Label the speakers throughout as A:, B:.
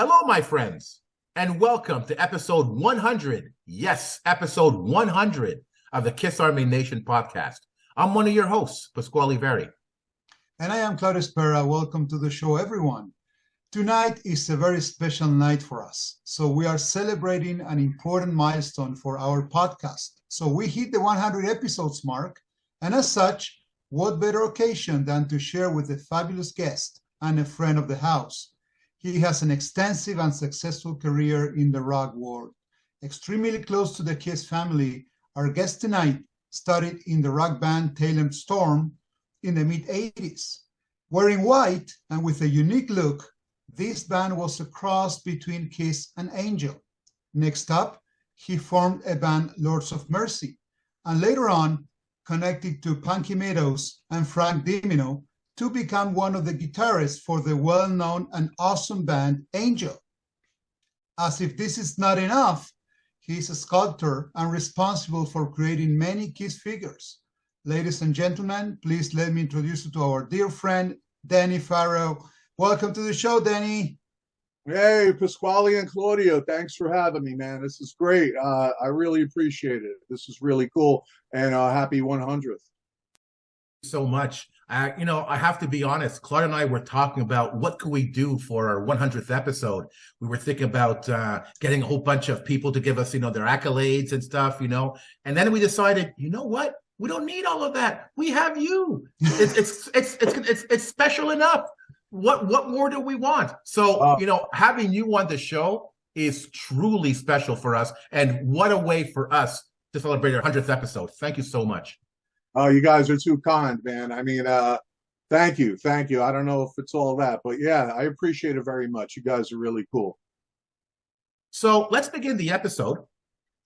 A: Hello, my friends, and welcome to episode 100. Yes, episode 100 of the Kiss Army Nation podcast. I'm one of your hosts, Pasquale Veri.
B: And I am Claudio Spera. Welcome to the show, everyone. Tonight is a very special night for us. So we are celebrating an important milestone for our podcast. So we hit the 100 episodes mark. And as such, what better occasion than to share with a fabulous guest and a friend of the house. He has an extensive and successful career in the rock world. Extremely close to the Kiss family, our guest tonight studied in the rock band TAYLEN STORM in the mid-'80s. Wearing white and with a unique look, this band was a cross between Kiss and Angel. Next up, he formed a band, Lords of Mercy, and later on connected to Punky Meadows and Frank Dimino to become one of the guitarists for the well-known and awesome band Angel. As if this is not enough, he is a sculptor and responsible for creating many Kiss figures. Ladies and gentlemen, please let me introduce you to our dear friend, Danny Farrow. Welcome to the show, Danny.
C: Hey, Pasquale and Claudio, thanks for having me, man. This is great. I really appreciate it. This is really cool, and happy 100th.
A: So much. I have to be honest, Claude and I were talking about what could we do for our 100th episode. We were thinking about getting a whole bunch of people to give us, their accolades and stuff, and then we decided, you know what? We don't need all of that. We have you. It's special enough. What more do we want? So, having you on the show is truly special for us. And what a way for us to celebrate our 100th episode. Thank you so much.
C: Oh, you guys are too kind, man. I mean, thank you. I don't know if it's all that, but yeah, I appreciate it very much. You guys are really cool.
A: So let's begin the episode.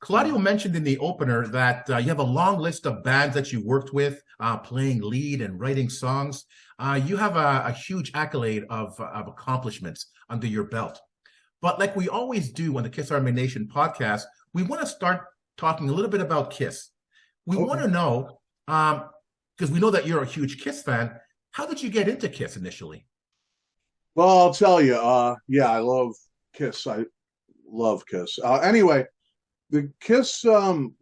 A: Claudio mentioned in the opener that you have a long list of bands that you worked with, playing lead and writing songs. You have a huge accolade of accomplishments under your belt. But like we always do on the Kiss Army Nation podcast, we want to start talking a little bit about Kiss. We want to know, because we know that you're a huge Kiss fan, how did you get into Kiss initially?
C: Well, I'll tell you, yeah, I love Kiss. I love Kiss. Anyway, the Kiss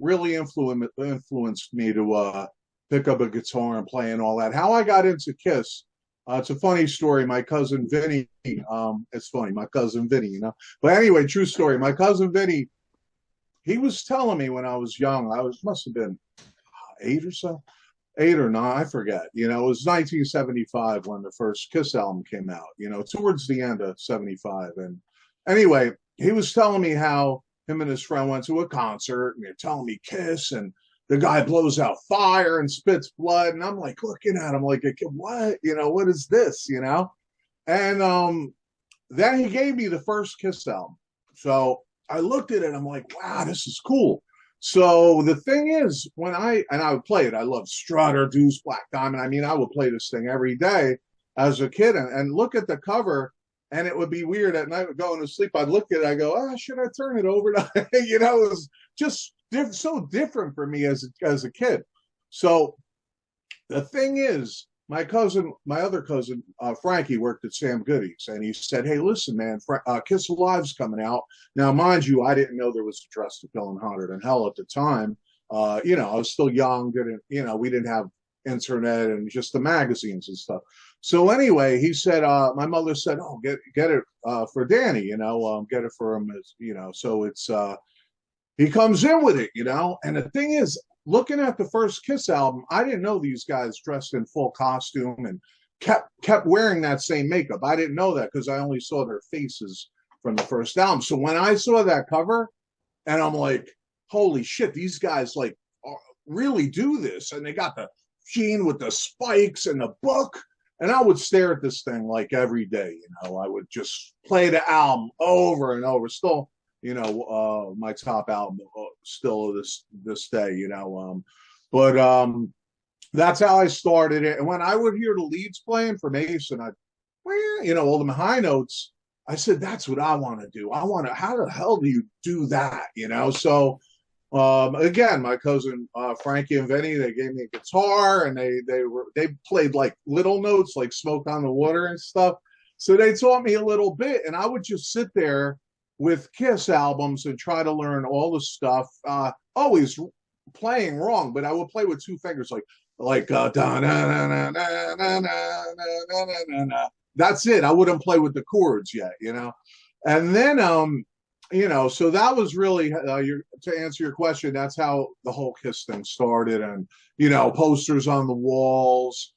C: really influenced me to pick up a guitar and play and all that. How I got into Kiss, it's a funny story. My cousin Vinny, it's funny, my cousin Vinny, But anyway, true story. My cousin Vinny, he was telling me when I was young, must have been 8 or so, 8 or 9, I forget. It was 1975 when the first Kiss album came out, towards the end of 75. And anyway, he was telling me how him and his friend went to a concert, and they're telling me Kiss, and the guy blows out fire and spits blood, and I'm like looking at him like, what? What is this? And then he gave me the first Kiss album. So I looked at it, I'm like, wow, this is cool. So the thing is, I would play it, I love Strutter, Deuce, Black Diamond. I mean, I would play this thing every day as a kid and look at the cover, and it would be weird at night going to sleep. I'd look at it, I go, should I turn it over to, it was just so different for me as a kid. So the thing is, my other cousin, Frankie, worked at Sam Goody's, and he said, hey, listen, man, Kiss Alive's coming out. Now, mind you, I didn't know there was a Dress to Kill and Hotter Than Hell at the time. I was still young, we didn't have internet and just the magazines and stuff. So anyway, he said, my mother said, oh, get it for Danny, get it for him, so it's, he comes in with it, and the thing is, looking at the first Kiss album, I didn't know these guys dressed in full costume and kept wearing that same makeup. I didn't know that because I only saw their faces from the first album. So when I saw that cover, and I'm like, holy shit, these guys like really do this. And they got the sheen with the spikes and the book. And I would stare at this thing like every day, I would just play the album over and over. Still, my top album still this day, but that's how I started it. And when I would hear the leads playing from Ace and all the high notes, I said, that's what I want to do. How the hell do you do that? So again, my cousin Frankie and Vinny, they gave me a guitar, and they played like little notes like Smoke on the Water and stuff. So they taught me a little bit, and I would just sit there with Kiss albums and try to learn all the stuff. Always playing wrong, but I would play with two fingers, like da na na na na na na na na. That's it. I wouldn't play with the chords yet, And then so that was really to answer your question. That's how the whole Kiss thing started, and posters on the walls.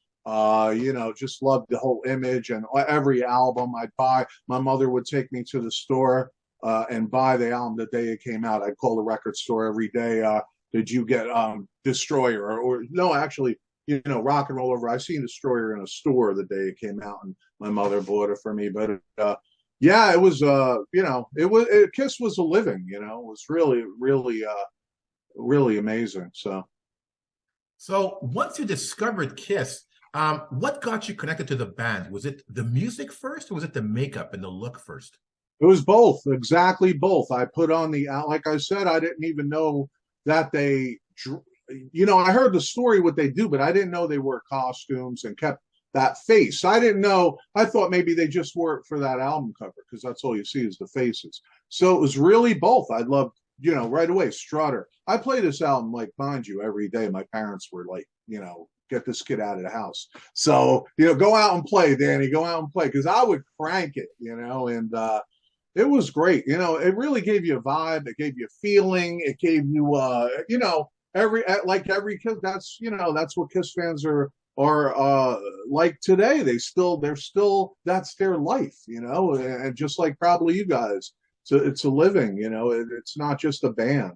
C: Just loved the whole image, and every album I'd buy. My mother would take me to the store and buy the album the day it came out. I'd call the record store every day. Did you get Destroyer or no? Actually, Rock and Roll Over. I seen Destroyer in a store the day it came out, and my mother bought it for me. But yeah, it was Kiss was a living. It was really, really, really amazing.
A: So once you discovered Kiss, what got you connected to the band? Was it the music first, or was it the makeup and the look first?
C: It was both, exactly both. I put on like I said, I didn't even know that they, I heard the story, what they do, but I didn't know they wore costumes and kept that face. I didn't know. I thought maybe they just wore it for that album cover, because that's all you see is the faces. So it was really both. I loved, right away, Strutter. I play this album, like, mind you, every day. My parents were like, get this kid out of the house. So, go out and play, Danny, go out and play. Because I would crank it, and it was great. It really gave you a vibe. It gave you a feeling. It gave you, every Kiss. That's what Kiss fans are like today. They're still that's their life, and just like probably you guys. So it's a living, it's not just a band.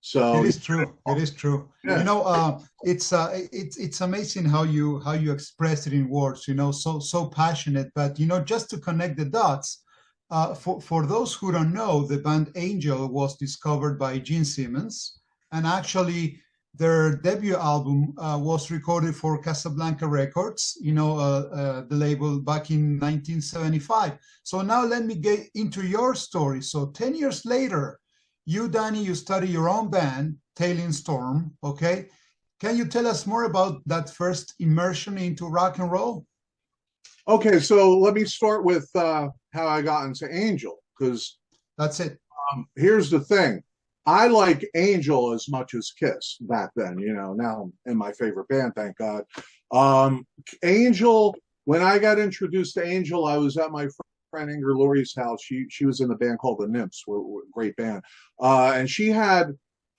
C: So
B: it is true. It is true.
C: Yeah.
B: It's amazing how you express it in words. So passionate. But just to connect the dots, for those who don't know, the band Angel was discovered by Gene Simmons, and actually their debut album was recorded for Casablanca Records, the label, back in 1975. So now let me get into your story. So 10 years later, you, Danny, you started your own band, TAYLEN STORM, okay? Can you tell us more about that first immersion into rock and roll?
C: Okay, so let me start with how I got into Angel, because
B: that's it.
C: Here's the thing. I like Angel as much as Kiss back then, now I'm in my favorite band, thank God. Angel, when I got introduced to Angel, I was at my friend Inger Laurie's house. She was in a band called the Nymphs, a great band. And she had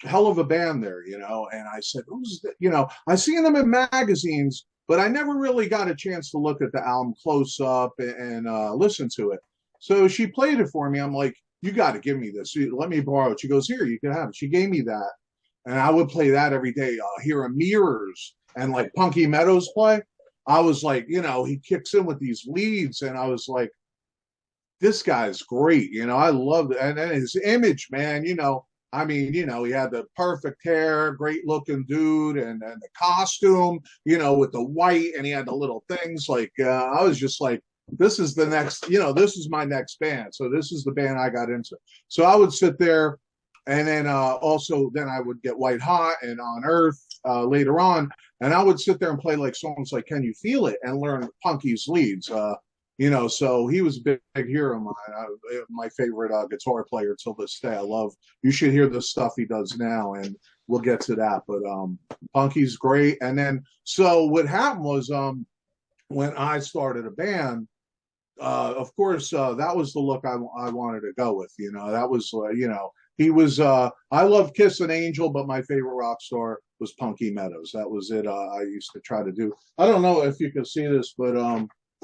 C: hell of a band there, and I said, who's that? I seen them in magazines, but I never really got a chance to look at the album close up and listen to it. So she played it for me. I'm like, you got to give me this. Let me borrow it. She goes, here, you can have it. She gave me that. And I would play that every day. Hear Mirrors and like Punky Meadows play. I was like, he kicks in with these leads. And I was like, this guy's great. I loved it. And then his image, man, he had the perfect hair, great looking dude, and the costume, with the white, and he had the little things. Like, I was just like, this is the next, this is my next band. So this is the band I got into. So I would sit there, and then then I would get White Hot and On Earth later on, and I would sit there and play like songs like Can You Feel It and learn Punky's leads. So he was a big hero of mine. My favorite guitar player till this day. You should hear the stuff he does now, and we'll get to that. But Punky's great. And then, so what happened was when I started a band, of course, that was the look I wanted to go with. That was, he was, I love Kiss and Angel, but my favorite rock star was Punky Meadows. That was it. I used to try to do. I don't know if you can see this, but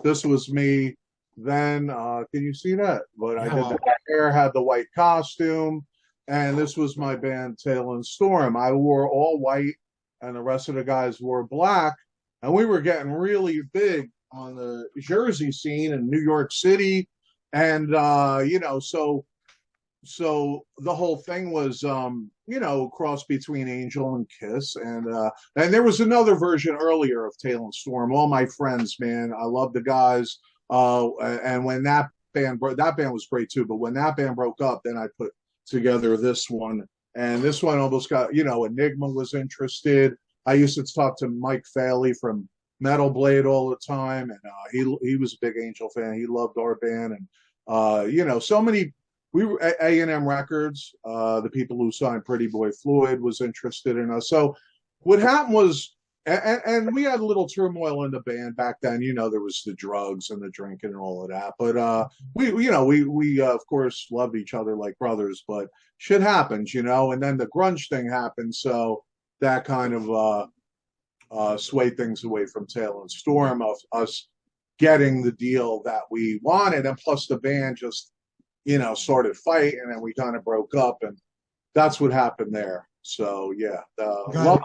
C: this was me then. Can you see that? But I did the hair, had the white costume, and this was my band TAYLEN STORM. I wore all white, and the rest of the guys wore black, and we were getting really big on the Jersey scene in New York City, and so the whole thing was cross between Angel and Kiss, and there was another version earlier of TAYLEN STORM. All my friends, man, I love the guys. And when that band was great too. But when that band broke up, then I put together this one, and this one almost got Enigma was interested. I used to talk to Mike Faley from Metal Blade all the time, and he was a big Angel fan. He loved our band, and so many. We were A&M Records. The people who signed Pretty Boy Floyd was interested in us. So what happened was, and we had a little turmoil in the band back then. There was the drugs and the drinking and all of that. But we of course loved each other like brothers. But shit happens, And then the grunge thing happened, so that kind of swayed things away from TAYLEN STORM, of us getting the deal that we wanted, and plus the band just started fighting, and then we kind of broke up, and that's what happened there. So yeah, love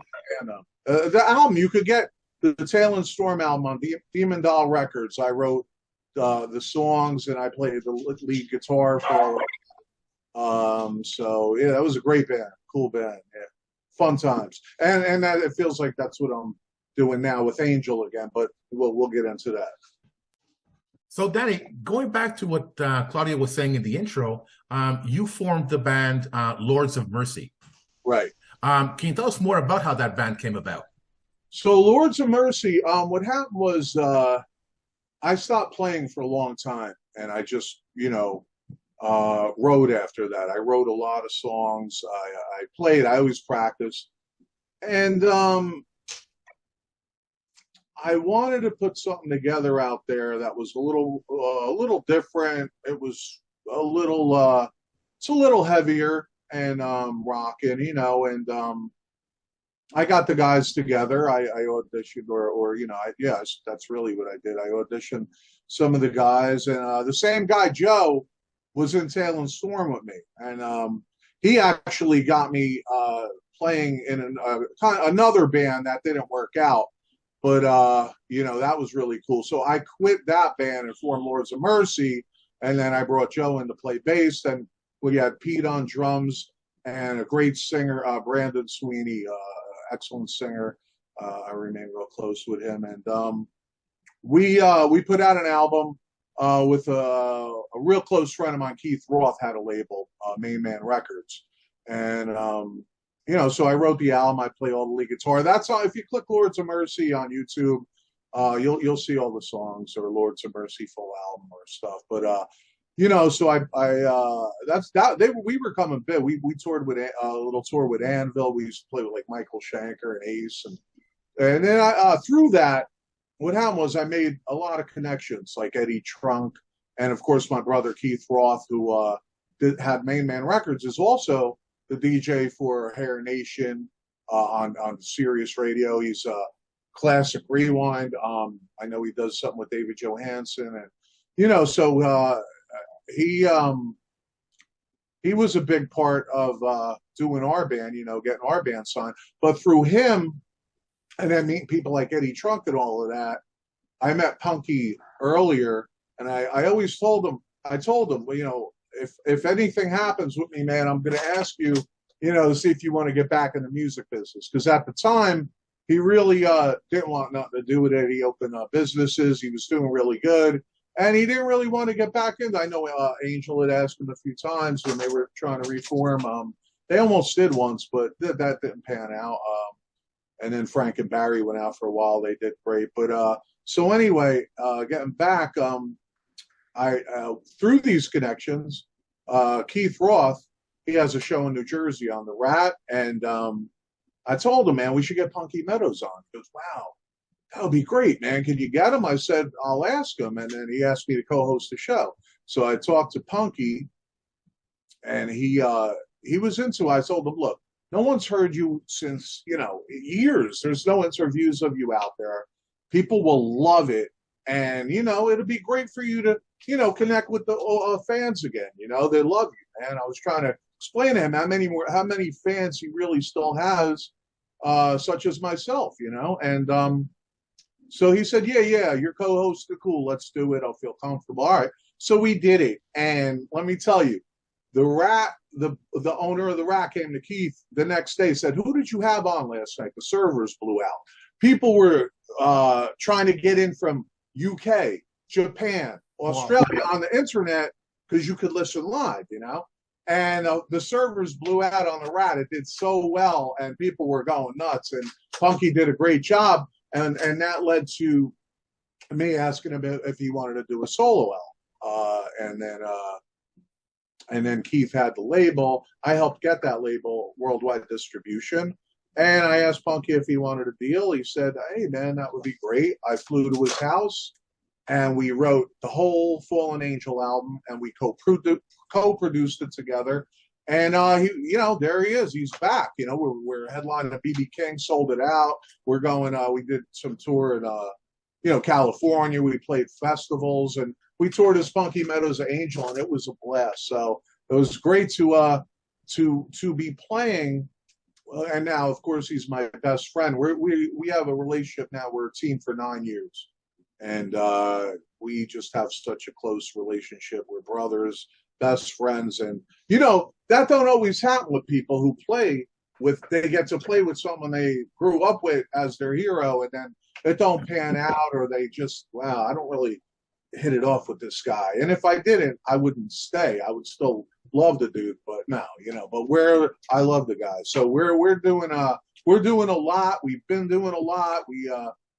C: the album. You could get the TAYLEN STORM album on Demon Doll Records. I wrote the songs, and I played the lead guitar for. So yeah, that was a great band, cool band, yeah, fun times, and that it feels like that's what I'm doing now with Angel again. But we'll get into that.
A: So, Danny, going back to what Claudia was saying in the intro, you formed the band Lords of Mercy.
C: Right.
A: Can you tell us more about how that band came about?
C: So, Lords of Mercy, what happened was I stopped playing for a long time, and I just, wrote after that. I wrote a lot of songs. I played. I always practiced. And I wanted to put something together out there that was a little different. It was it's a little heavier and rocking, and I got the guys together. I auditioned, that's really what I did. I auditioned some of the guys, and the same guy, Joe, was in TAYLEN STORM with me, and he actually got me playing in another band that didn't work out. But, that was really cool. So I quit that band and formed Lords of Mercy. And then I brought Joe in to play bass. And we had Pete on drums and a great singer, Brandon Sweeney, excellent singer. I remain real close with him. And we put out an album with a real close friend of mine, Keith Roth, had a label, Main Man Records. And so I wrote the album. I play all the lead guitar. That's all. If you click Lords of Mercy on YouTube, you'll see all the songs, or Lords of Mercy full album or stuff. But so I that's that. We were coming big. We toured with a little tour with Anvil. We used to play with like Michael Schenker and Ace, and then through that, what happened was I made a lot of connections, like Eddie Trunk, and of course my brother Keith Roth, who had Main Man Records, is also the DJ for Hair Nation on Sirius Radio. He's Classic Rewind. I know he does something with David Johansen, and so he was a big part of doing our band, getting our band signed. But through him, and then meeting people like Eddie Trunk and all of that, I met Punky earlier, and I always told him, if anything happens with me, man, I'm going to ask you, to see if you want to get back in the music business. Because at the time, he really didn't want nothing to do with it. He opened up businesses. He was doing really good. And he didn't really want to get back in. I know Angel had asked him a few times when they were trying to reform. They almost did once, but that didn't pan out. And then Frank and Barry went out for a while. They did great. But so anyway, getting back, I through these connections, Keith Roth, he has a show in New Jersey on the Rat, and I told him, man, we should get Punky Meadows on. He goes, wow, that would be great, man. Can you get him? I said, I'll ask him, and then he asked me to co-host the show. So I talked to Punky, and he was into it. I told him, look, no one's heard you since years. There's no interviews of you out there. People will love it, and it'll be great for you to connect with the fans again. They love you, man. I was trying to explain to him how many fans he really still has, such as myself, and so he said, yeah, your co-hosts are cool. Let's do it. I'll feel comfortable. All right. So we did it, and let me tell you, the Rat, the owner of the Rat, came to Keith the next day, said, who did you have on last night? The servers blew out. People were trying to get in from UK, Japan, Australia on the internet because you could listen live, and the servers blew out on the Rat. It did so well, and people were going nuts, and Punky did a great job. and that led to me asking him if he wanted to do a solo album. And then Keith had the label. I helped get that label worldwide distribution. And I asked Punky if he wanted a deal. He said, hey, man, that would be great. I flew to his house, and we wrote the whole Fallen Angel album, and we co-produced it together. And, there he is. He's back. We're headlining at BB King, sold it out. We're going, we did some tour in, California. We played festivals, and we toured as Punky Meadows Angel, and it was a blast. So it was great to be playing. And now, of course, he's my best friend. We have a relationship now. We're a team for 9 years, and we just have such a close relationship. We're brothers, best friends, and that don't always happen with people who they get to play with someone they grew up with as their hero, and then it don't pan out, or they just, wow, I don't really hit it off with this guy. And if I didn't, I wouldn't stay. I would still love the dude, but no, but I love the guy. So we're doing a lot. We've been doing a lot. We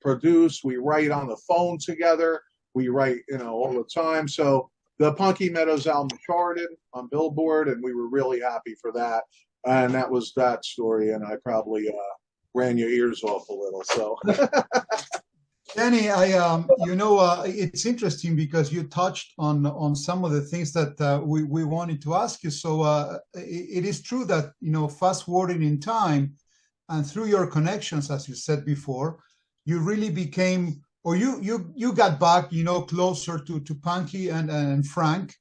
C: produce, we write on the phone together. We write, all the time. So the Punky Meadows album charted on Billboard, and we were really happy for that. And that was that story. And I probably ran your ears off a little. So
B: Danny, it's interesting because you touched on some of the things that we wanted to ask you. So it is true that, fast forwarding in time and through your connections, as you said before, you really became, or you got back, closer to Punky and Frank.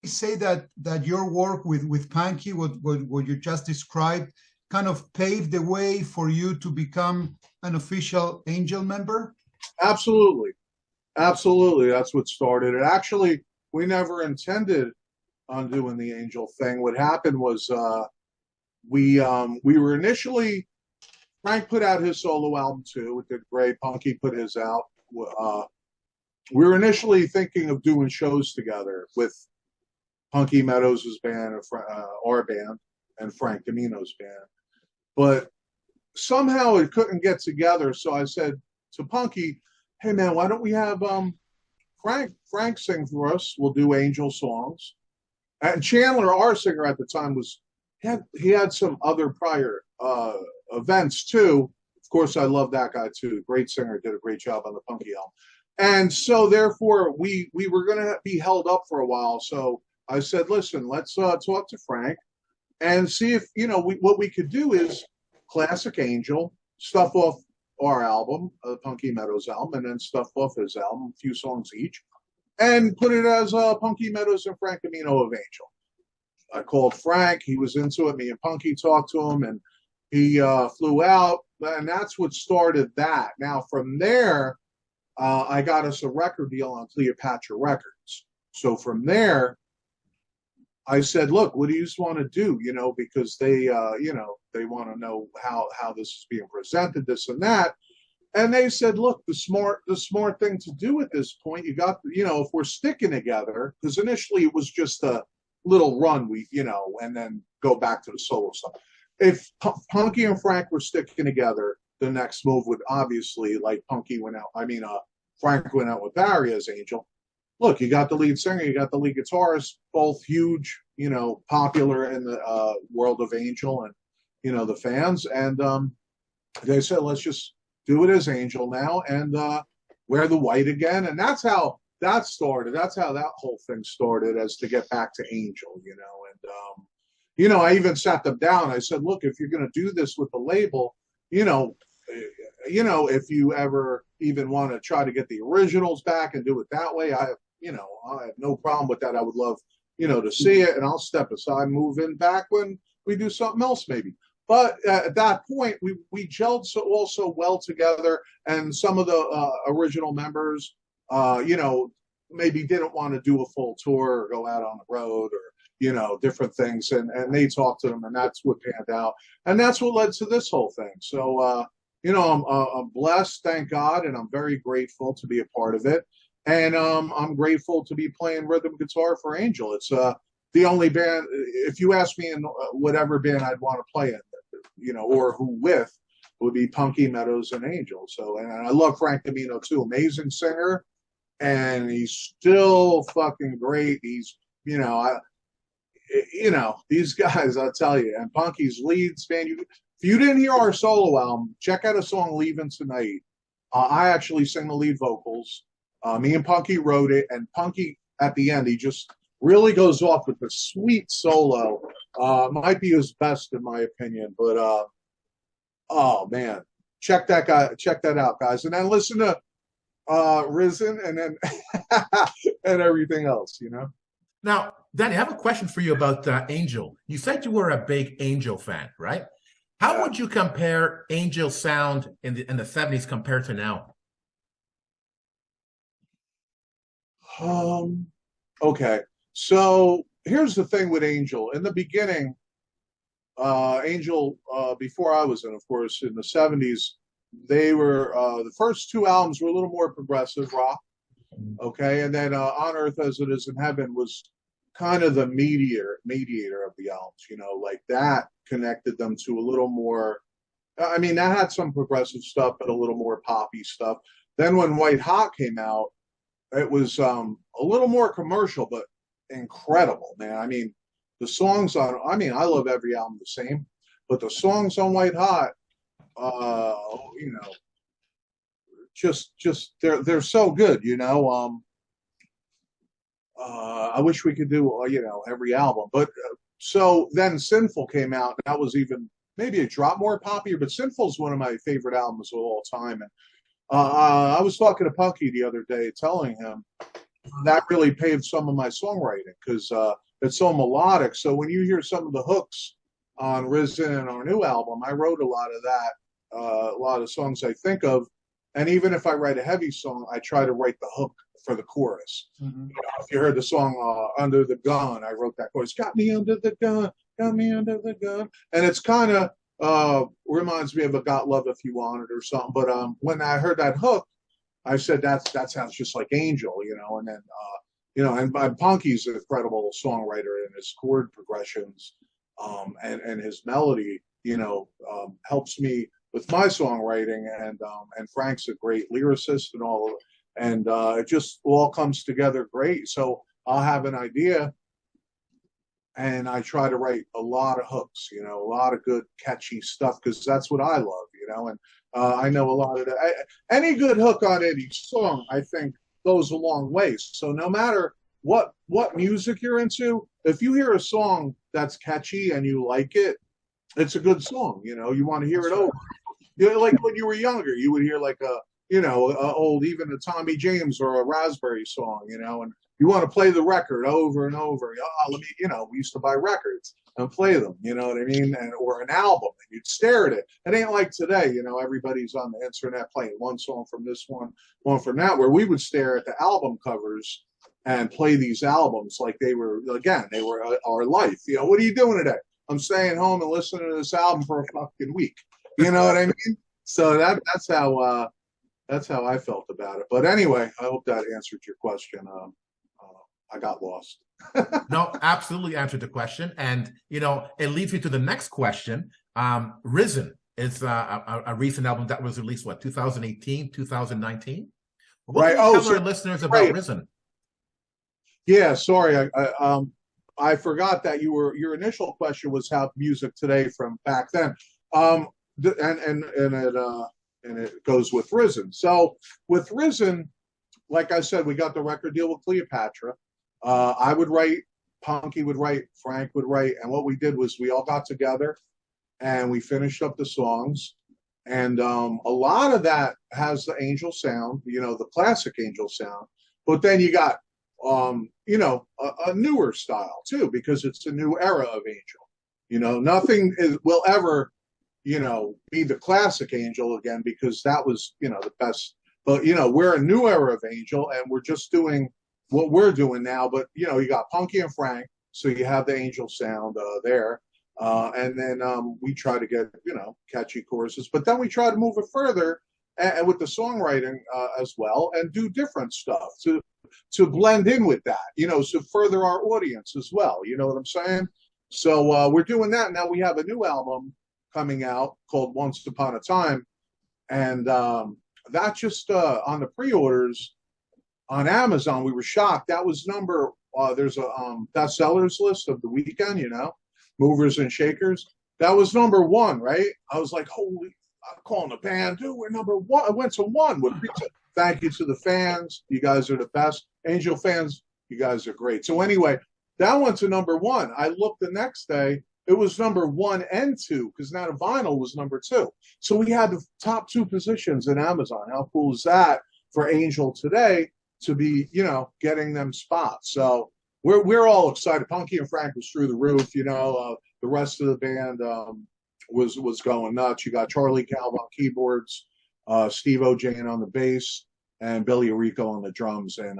B: You say that your work with Punky, what you just described, kind of paved the way for you to become an official Angel member?
C: Absolutely. That's what started it. Actually, we never intended on doing the Angel thing. What happened was we were initially, Frank put out his solo album too. It did great. Punky put his out. We were initially thinking of doing shows together with Punky Meadows' band, our band, and Frank Dimino's band. But somehow it couldn't get together. So I said to Punky, hey man, why don't we have Frank sing for us? We'll do Angel songs. And Chandler, our singer at the time, he had some other prior events too. Of course, I love that guy too. Great singer, did a great job on the Punky album. And so therefore we were going to be held up for a while. So I said, listen, let's talk to Frank and see if, what we could do is classic Angel, stuff off our album, Punky Meadows album, and then stuff off his album, a few songs each, and put it as Punky Meadows and Frank Dimino of Angel. I called Frank. He was into it. Me and Punky talked to him, and he flew out, and that's what started that. Now, from there, I got us a record deal on Cleopatra Records. So from there, I said, look, what do you want to do? Because they want to know how this is being presented, this and that. And they said, look, the smart thing to do at this point, you got, if we're sticking together, because initially it was just a little run, and then go back to the solo stuff. If Punky and Frank were sticking together, the next move would obviously, like Frank went out with Barry as Angel. Look, you got the lead singer, you got the lead guitarist, both huge, popular in the world of Angel and, the fans. And they said, let's just do it as Angel now and wear the white again. And that's how that started. That's how that whole thing started, as to get back to Angel, And, I even sat them down. I said, look, if you're going to do this with the label, if you ever even want to try to get the originals back and do it that way, I have no problem with that. I would love, to see it, and I'll step aside, move in back when we do something else maybe. But at that point, we gelled so well together, and some of the original members, maybe didn't want to do a full tour or go out on the road or, different things, and they talked to them, and that's what panned out. And that's what led to this whole thing. So, I'm blessed, thank God, and I'm very grateful to be a part of it. And I'm grateful to be playing rhythm guitar for Angel. It's the only band, if you ask me in whatever band I'd want to play in, or who with, would be Punky Meadows and Angel. So, and I love Frank Dimino too, amazing singer, and he's still fucking great. He's, these guys, I'll tell you, and Punky's leads, man. If you didn't hear our solo album, check out a song "Leaving Tonight." I actually sing the lead vocals. Me and Punky wrote it, and Punky at the end, he just really goes off with the sweet solo. Might be his best in my opinion, but oh man, check that out, guys, and then listen to Risen, and then and everything else,
A: Now, Danny, I have a question for you about Angel. You said you were a big Angel fan, right? How would you compare Angel's sound in the 70s compared to now?
C: Okay. So here's the thing with Angel. In the beginning, Angel, before I was in, of course, in the 70s, they were the first two albums were a little more progressive rock. Okay, and then On Earth as It Is in Heaven was kind of the mediator of the albums, like that connected them to a little more. I mean, that had some progressive stuff, but a little more poppy stuff. Then when White Hot came out, it was a little more commercial, but incredible, man. I mean, the songs on, I love every album the same, but the songs on White Hot, just they're so good, I wish we could do, every album, but so then Sinful came out, and that was even maybe a drop more poppier, but Sinful's one of my favorite albums of all time. And I was talking to Punky the other day, telling him that really paved some of my songwriting because it's so melodic. So when you hear some of the hooks on Risen and our new album, I wrote a lot of that, a lot of songs I think of. And even if I write a heavy song, I try to write the hook for the chorus. Mm-hmm. If you heard the song Under the Gun, I wrote that chorus, got me under the gun, got me under the gun. And it's kind of reminds me of a Got Love If You Want It or something. But when I heard that hook, I said, that sounds just like Angel, and then, and Punky's an incredible songwriter, and his chord progressions and his melody, helps me with my songwriting, and Frank's a great lyricist and all of it. And it just all comes together great. So I'll have an idea, and I try to write a lot of hooks, a lot of good, catchy stuff, because that's what I love, and I know a lot of that. Any good hook on any song, I think, goes a long way. So no matter what music you're into, if you hear a song that's catchy and you like it, it's a good song. You want to hear it over. Like when you were younger, you would hear like old, even a Tommy James or a Raspberry song, and you want to play the record over and over. We used to buy records and play them, you know what I mean? Or an album, and you'd stare at it. It ain't like today, everybody's on the internet playing one song from this one from that, where we would stare at the album covers and play these albums like they were our life. What are you doing today? I'm staying home and listening to this album for a fucking week. You know what I mean? So that's how I felt about it. But anyway, I hope that answered your question. I got lost.
A: No, absolutely answered the question. And, it leads me to the next question. Risen is a recent album that was released, 2018, 2019? What
C: right.
A: Tell our listeners about right. Risen.
C: Yeah, sorry. I forgot that your initial question was how music today from back then. And it goes with Risen. So with Risen, like I said, we got the record deal with Cleopatra. I would write, Punky would write, Frank would write, and what we did was we all got together and we finished up the songs. And a lot of that has the Angel sound, the classic Angel sound. But then you got, a newer style too, because it's a new era of Angel. Nothing will ever be the classic Angel again, because that was, the best. But, we're a new era of Angel, and we're just doing what we're doing now. But, you got Punky and Frank, so you have the Angel sound there. And then we try to get, catchy choruses. But then we try to move it further and with the songwriting as well, and do different stuff to blend in with that, so further our audience as well. You know what I'm saying? So we're doing that. Now we have a new album coming out called Once Upon a Time. And that just on the pre-orders on Amazon, we were shocked. That was there's a bestsellers list of the weekend, movers and shakers. That was number one, right? I was like, holy, I'm calling the band, dude, we're number one. I went to one with pizza. Thank you to the fans. You guys are the best. Angel fans, you guys are great. So anyway, that went to number one. I looked the next day, it was number 1 and 2, because now the vinyl was number 2. So we had the top 2 positions in Amazon. How cool is that for Angel today to be, getting them spots? So we're all excited. Punky and Frank was through the roof. The rest of the band was going nuts. You got Charlie Calv on keyboards, Steve O'Jane on the bass, and Billy Arico on the drums, and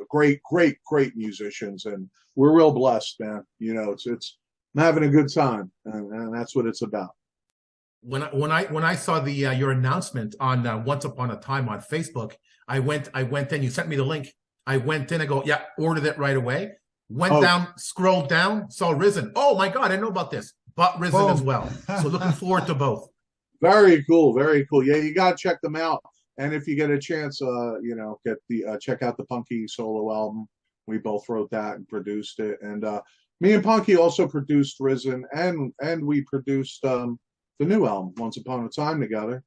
C: great musicians. And we're real blessed, man. It's I'm having a good time, and that's what it's about.
A: When I saw the your announcement on Once Upon a Time on Facebook, I went in. You sent me the link. I went in. I go, yeah, ordered it right away. Went down, scrolled down, saw Risen. Oh my God, I know about this. Bought Risen as well. So looking forward to both.
C: Very cool, very cool. Yeah, you got to check them out. And if you get a chance, get the check out the Punky solo album. We both wrote that and produced it. And me and Punky also produced Risen, and we produced the new album, Once Upon a Time, together.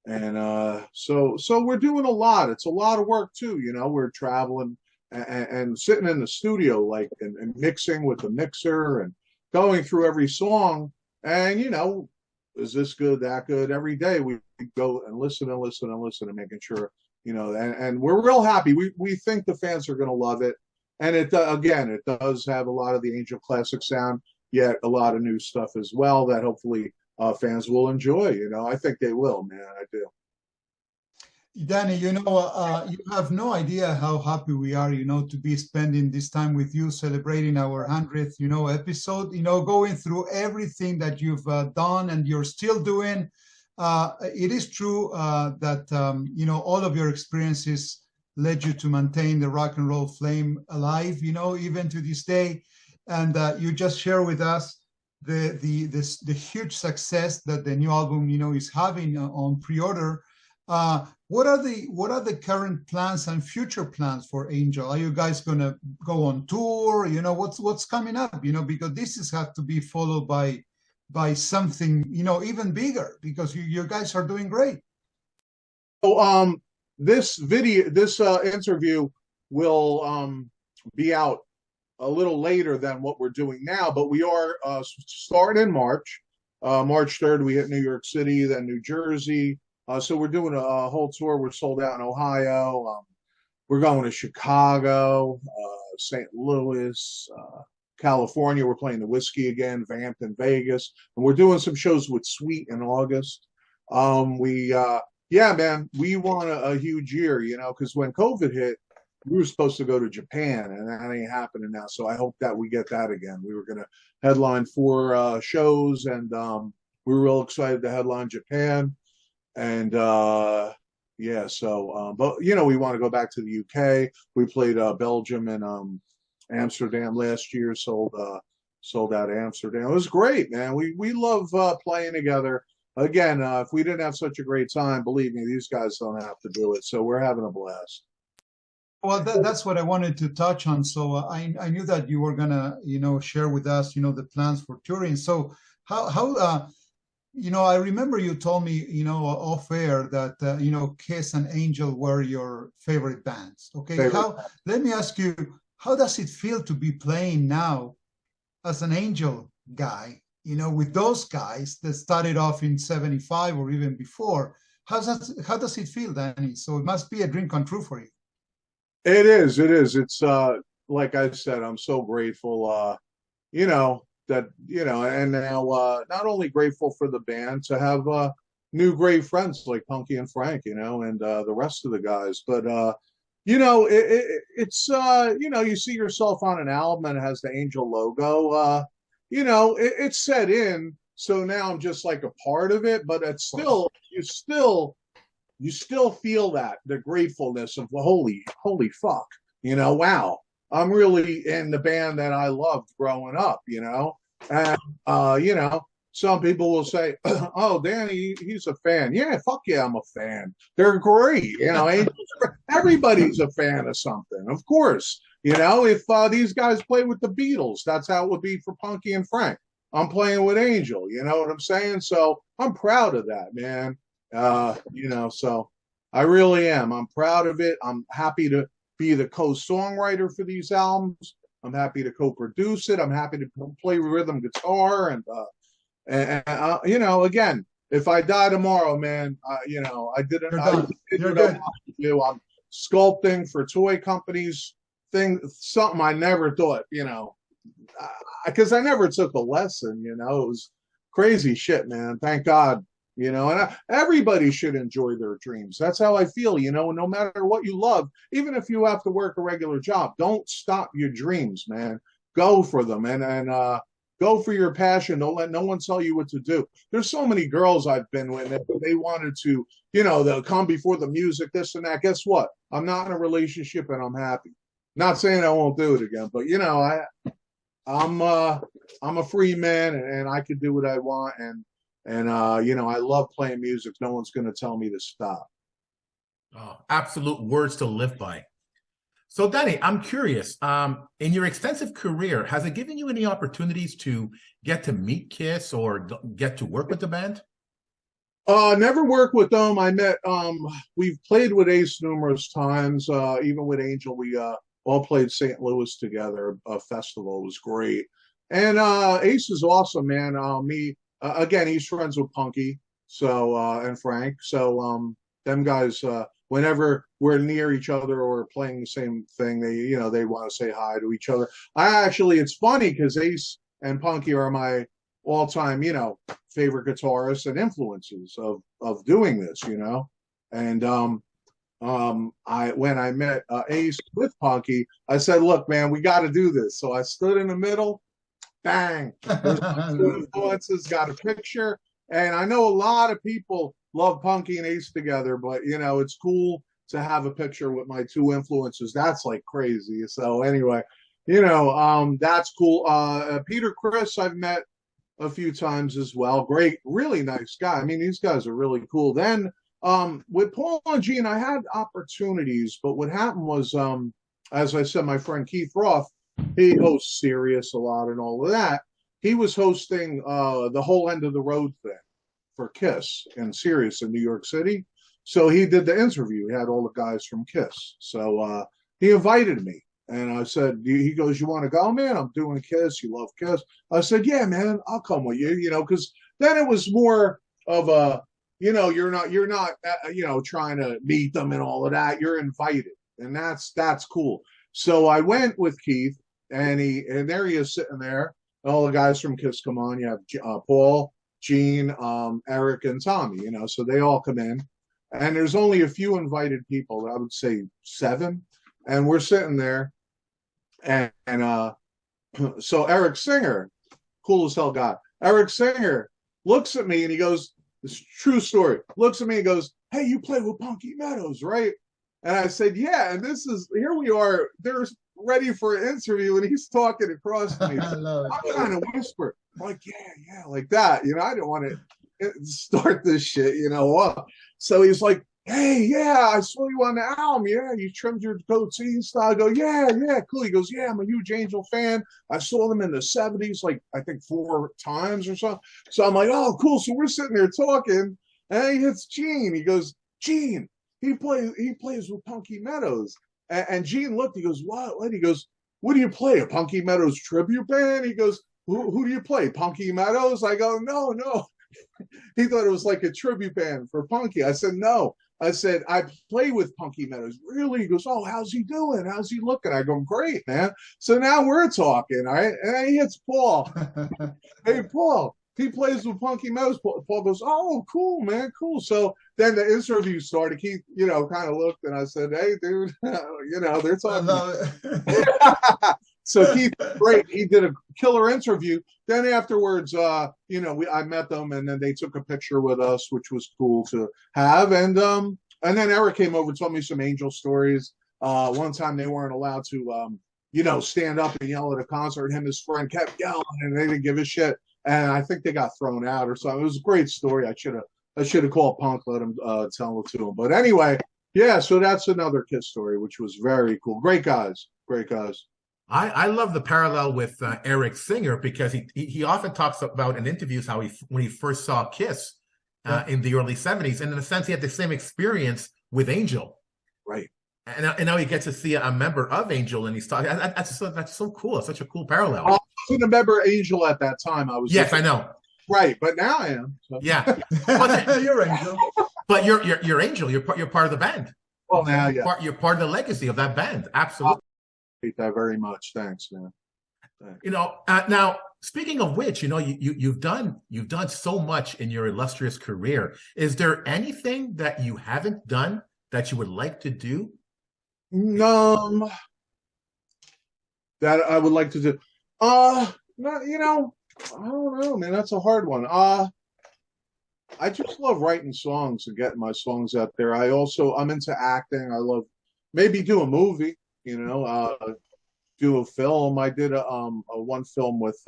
C: And so we're doing a lot. It's a lot of work too. We're traveling and sitting in the studio, like and mixing with the mixer and going through every song. And is this good, that good? Every day we go and listen and making sure, and we're real happy. We think the fans are going to love it. And it does have a lot of the Angel classic sound, yet a lot of new stuff as well that hopefully fans will enjoy. I think they will, man. I do.
B: Danny, you have no idea how happy we are, to be spending this time with you, celebrating our 100th, episode, going through everything that you've done and you're still doing. It is true that, all of your experiences led you to maintain the rock and roll flame alive, even to this day. And you just share with us the huge success that the new album, is having on pre-order. What are the current plans and future plans for Angel? Are you guys gonna go on tour? What's coming up? Because this has to be followed by something even bigger, because you guys are doing great.
C: So this interview will be out a little later than what we're doing now, but we are starting in March. March 3rd, we hit New York City, then New Jersey. So we're doing a whole tour. We're sold out in Ohio. We're going to Chicago, St. Louis, California. We're playing the Whiskey again, Vamped in Vegas. And we're doing some shows with Sweet in August. Yeah, man, we want a huge year, because when COVID hit, we were supposed to go to Japan, and that ain't happening now. So I hope that we get that again. We were going to headline 4 shows, and we were real excited to headline Japan. And but we want to go back to the UK. We played Belgium and Amsterdam last year. Sold out Amsterdam. It was great, man. We love playing together. Again, if we didn't have such a great time, believe me, these guys don't have to do it. So we're having a blast.
B: Well, that's what I wanted to touch on. So I knew that you were gonna share with us the plans for touring. So how I remember you told me, off air that, Kiss and Angel were your favorite bands. Okay. Let me ask you, how does it feel to be playing now as an Angel guy, with those guys that started off in 75 or even before? How does it feel, Danny? So it must be a dream come true for you.
C: It is. It's like I said, I'm so grateful, that and now not only grateful for the band to have new great friends like Punky and Frank, and the rest of the guys, but it's you see yourself on an album and it has the Angel logo, it's set in, so now I'm just like a part of it, but it's still you still feel that the gratefulness of holy fuck, wow, I'm really in the band that I loved growing up, and some people will say, "Oh, Danny, he's a fan." Yeah, fuck yeah, I'm a fan. They're great, you know. Everybody's a fan of something, of course. You know, if these guys play with the Beatles, that's how it would be for Punky and Frank. I'm playing with Angel. You know what I'm saying? So I'm proud of that, man. You know, so I really am. I'm proud of it. I'm happy to be the co-songwriter for these albums. I'm happy to co-produce it. I'm happy to play rhythm guitar and you know, again, if I die tomorrow, man, you know, I did
B: You're
C: I
B: done.
C: did
B: You're
C: what I
B: good.
C: wanted to do. I'm sculpting for toy companies, something I never thought, you know, because I never took a lesson, you know, it was crazy shit, man. Thank God, you know, and everybody should enjoy their dreams. That's how I feel, you know, no matter what you love, even if you have to work a regular job, don't stop your dreams, man. Go for them and go for your passion. Don't let no one tell you what to do. There's so many girls I've been with that they wanted to, you know, they'll come before the music, this and that. Guess what? I'm not in a relationship and I'm happy. Not saying I won't do it again, but you know, I'm a free man and I can do what I want and you know, I love playing music. No one's gonna tell me to stop.
A: Oh, absolute words to live by. So, Danny, I'm curious. In your extensive career, has it given you any opportunities to get to meet Kiss or get to work with the band?
C: Never worked with them. I met we've played with Ace numerous times. Even with Angel, we all played St. Louis together. A festival. It was great. And Ace is awesome, man. Me again, he's friends with Punky, so and Frank. So them guys whenever we're near each other or playing the same thing, they, you know, they want to say hi to each other. It's funny because Ace and Punky are my all-time, you know, favorite guitarists and influences of doing this, you know. And I when I met Ace with Punky, I said, "Look, man, we got to do this." So I stood in the middle, bang. There's my two influences, got a picture, and I know a lot of people love Punky and Ace together, but you know, it's cool to have a picture with my two influences. That's like crazy. So anyway, you know, that's cool. Peter Criss, I've met a few times as well. Great, really nice guy. I mean, these guys are really cool. Then with Paul and Gene, I had opportunities, but what happened was, as I said, my friend Keith Roth, he hosts Sirius a lot and all of that. He was hosting the whole end of the road thing for Kiss and Sirius in New York City. So he did the interview. He had all the guys from Kiss. So he invited me. And I said, he goes, "You want to go, man? I'm doing Kiss. You love Kiss." I said, "Yeah, man, I'll come with you," you know, because then it was more of a, you know, you're not, you know, trying to meet them and all of that. You're invited. And that's cool. So I went with Keith and there he is sitting there. All the guys from Kiss come on. You have Paul, Gene, Eric, and Tommy, you know, so they all come in. And there's only a few invited people, I would say 7. And we're sitting there. And so Eric Singer, cool as hell guy. Eric Singer looks at me and he goes, "This true story." Looks at me and goes, "Hey, you play with Punky Meadows, right?" And I said, "Yeah." And here we are. They're ready for an interview, and he's talking across to me. I'm trying to whisper, like, yeah, like that. You know, I didn't want to start this shit. You know, so he's like, "Hey, yeah, I saw you on the album. Yeah, you trimmed your goatee and stuff." I go, yeah, cool. He goes, "Yeah, I'm a huge Angel fan. I saw them in the 70s, like, I think 4 times or so." So I'm like, "Oh, cool." So we're sitting there talking, and he hits Gene. He goes, "Gene, he plays with Punky Meadows." And Gene looked, he goes, "What?" He goes, "What do you play? A Punky Meadows tribute band?" He goes, who do you play? Punky Meadows? I go, no. He thought it was like a tribute band for Punky. I said, "No." I said, "I play with Punky Meadows." "Really?" He goes, "Oh, how's he doing? How's he looking?" I go, "Great, man." So now we're talking, all right? And he hits Paul. "Hey, Paul, he plays with Punky Meadows." Paul goes, "Oh, cool, man, cool." So then the interview started. Keith, you know, kind of looked, and I said, "Hey, dude, you know, they're talking." So Keith, great. He did a killer interview. Then afterwards, you know, I met them, and then they took a picture with us, which was cool to have. And then Eric came over and told me some Angel stories. One time they weren't allowed to, you know, stand up and yell at a concert. Him and his friend kept yelling, and they didn't give a shit. and I think they got thrown out or something. It was a great story. I should have called Punk, let him tell it to him. But anyway, yeah. So that's another Kiss story, which was very cool. Great guys, great guys.
A: I love the parallel with Eric Singer because he often talks about in interviews how when he first saw Kiss in the early 70s, and in a sense he had the same experience with Angel.
C: Right.
A: And now he gets to see a member of Angel, and he's talking. That's so cool. It's such a cool parallel.
C: I wasn't a member of Angel at that time. I was.
A: Yes, I know.
C: Right, but now I am. So.
A: Yeah,
B: you're Angel.
A: But you're Angel. You're part of the band.
C: Well, now, yeah.
A: You're part of the legacy of that band. Absolutely.
C: That very much. Thanks, man. Thanks.
A: Now speaking of which, you've done so much in your illustrious career. Is there anything that you haven't done that you would like to do?
C: That I would like to do. I don't know, man. That's a hard one. I just love writing songs and getting my songs out there. I'm into acting. I love maybe do a movie. Do a film. I did a one film with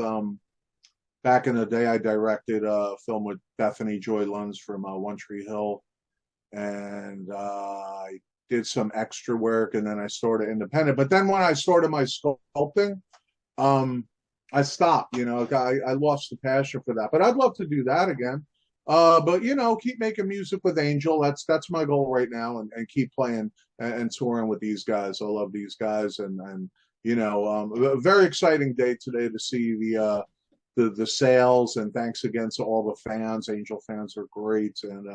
C: back in the day. I directed a film with Bethany Joy Lunds from One Tree Hill, and I did some extra work, and then I started independent. But then when I started my sculpting, I stopped. I lost the passion for that. But I'd love to do that again. But keep making music with Angel. That's my goal right now, and keep playing and touring with these guys. I love these guys, and a very exciting day today to see the sales, and thanks again to all the fans. Angel fans are great, and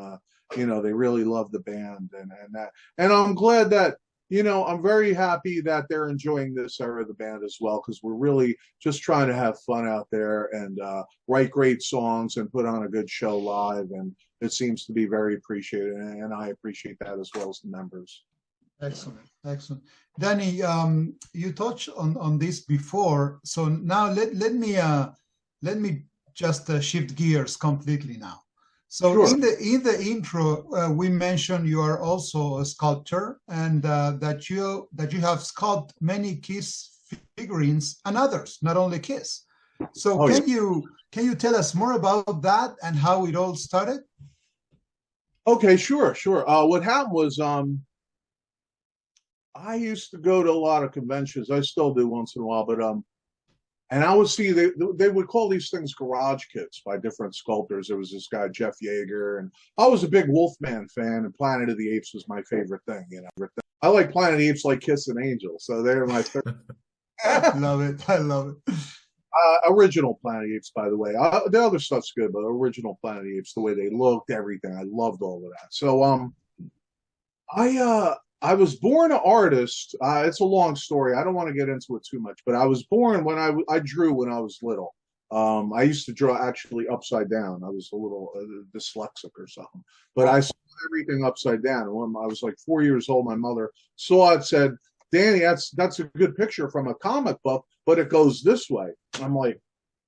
C: they really love the band, and I'm glad that I'm very happy that they're enjoying this era of the band as well, because we're really just trying to have fun out there and write great songs and put on a good show live, and it seems to be very appreciated, and I appreciate that as well as the members.
B: Excellent. Danny, you touched on this before, so now let me just shift gears completely now. So
C: sure.
B: in the intro, we mentioned you are also a sculptor, and that you have sculpted many Kiss figurines and others, not only Kiss. So can you tell us more about that and how it all started?
C: Okay, sure. What happened was I used to go to a lot of conventions. I still do once in a while, but and I would see they would call these things garage kits by different sculptors. There was this guy Jeff Yeager, and I was a big Wolfman fan, and Planet of the Apes was my favorite thing. I like Planet of the Apes like Kiss and Angel, so they're my favorite.
B: I love it.
C: Original Planet of the Apes, by the way. The other stuff's good, but original Planet of the Apes, the way they looked, everything, I loved all of that. So I was born an artist. It's a long story. I don't want to get into it too much, but I was born when I drew when I was little. I used to draw actually upside down. I was a little dyslexic or something, but I saw everything upside down. And when I was like 4 years old, my mother saw it, said, "Danny, that's a good picture from a comic book, but it goes this way." And I'm like,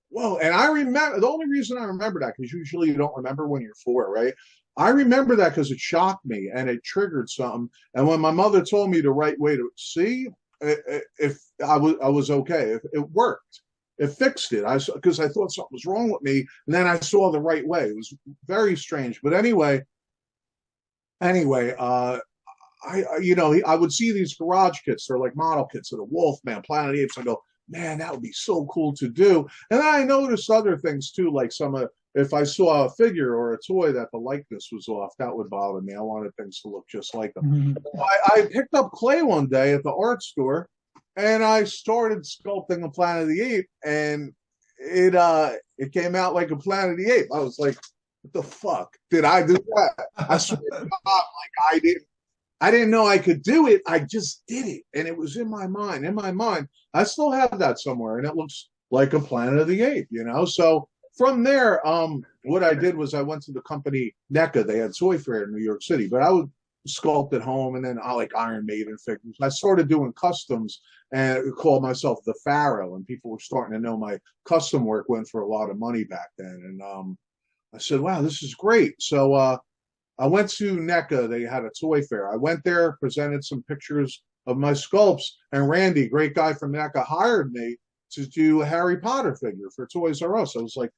C: whoa. And I remember, the only reason I remember that, because usually you don't remember when you're 4, right? I remember that because it shocked me and it triggered something. And when my mother told me the right way to see, if I was okay, if it worked, it fixed it. Because I thought something was wrong with me, and then I saw the right way. It was very strange. But anyway, I would see these garage kits. They're like model kits of the Wolfman, Planet of the Apes. I go, man, that would be so cool to do. And then I noticed other things too, like if I saw a figure or a toy that the likeness was off, that would bother me. I wanted things to look just like them. Mm-hmm. I picked up clay one day at the art store, and I started sculpting a Planet of the Ape, and it came out like a Planet of the Ape. I was like, what the fuck did I do that? I swear to God, like I didn't know I could do it. I just did it, and it was in my mind. I still have that somewhere, and it looks like a Planet of the Ape, So from there, what I did was I went to the company NECA. They had Toy Fair in New York City, but I would sculpt at home, and then I like Iron Maiden figures. I started doing customs and called myself the Farrow, and people were starting to know my custom work went for a lot of money back then. And I said, wow, this is great. So I went to NECA. They had a toy fair. I went there, presented some pictures of my sculpts, and Randy, great guy from NECA, hired me to do a Harry Potter figure for Toys R Us. I was like,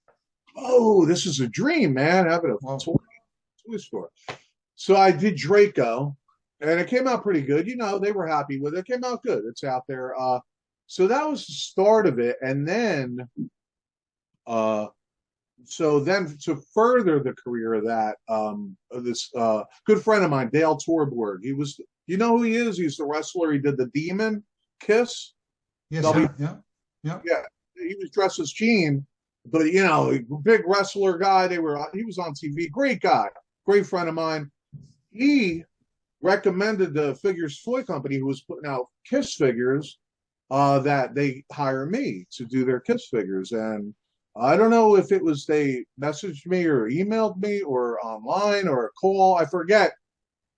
C: oh, this is a dream, man, having a
B: Wow.
C: toy store. So I did Draco, and it came out pretty good. You know, they were happy with it. It came out good. It's out there. So that was the start of it, and then, so then to further the career of that, this good friend of mine, Dale Torborg, he was, you know who he is? He's the wrestler. He did the Demon Kiss.
B: Yes, yeah.
C: Yeah, he was dressed as Gene, but you know, big wrestler guy. He was on TV. Great guy, great friend of mine. He recommended the Figures Toy Company, who was putting out Kiss figures, that they hire me to do their Kiss figures. And I don't know if it was they messaged me or emailed me or online or a call, I forget.